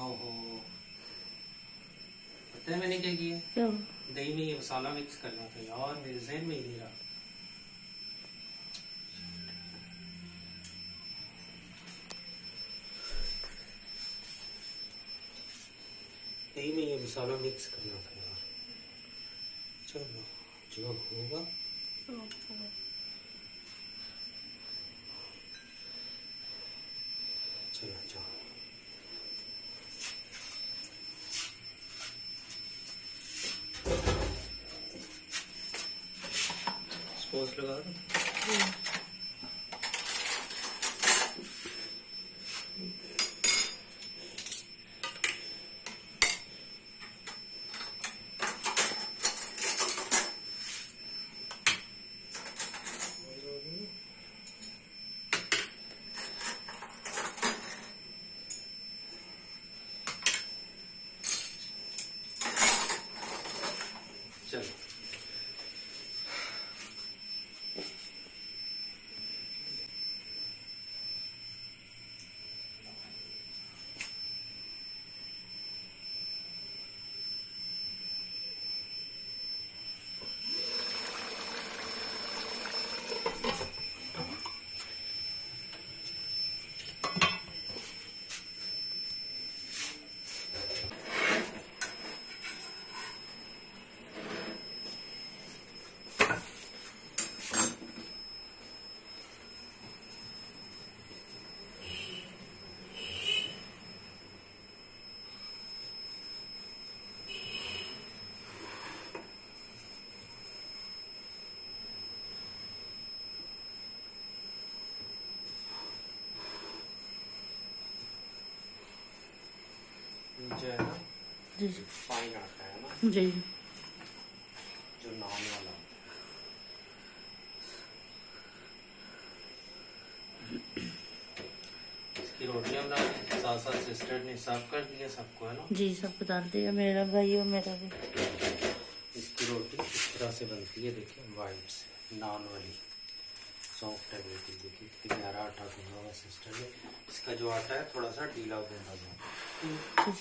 S2: ओहो, पता है मैंने क्या किया?
S3: क्या?
S2: दही में ये मसाला मिक्स करना था यार, मेरे जहन में ही नहीं रहा। दही में ये मसाला मिक्स करना था यार। चलो जो होगा चलो जाओ। स्पोर्स लगा दो। चलो जो है ना
S3: जी
S2: फाइन आता है ना,
S3: जी।
S2: जो नान वाला। इसकी रोटियां बना दी, साथ साथ सिस्टर ने सर्व कर दिया सबको, है ना।
S3: जी सबको डाल दिया, मेरा भाई और मेरा भी।
S2: इसकी रोटी इस तरह से बनती है, देखिए वाइट से नान वाली, सॉफ्ट है बिल्कुल। देखिए कितनी गहरा आटा गूंदा हुआ सिस्टर ने। इसका जो आटा है थोड़ा सा ढीला गूंदा हुआ।
S3: जी।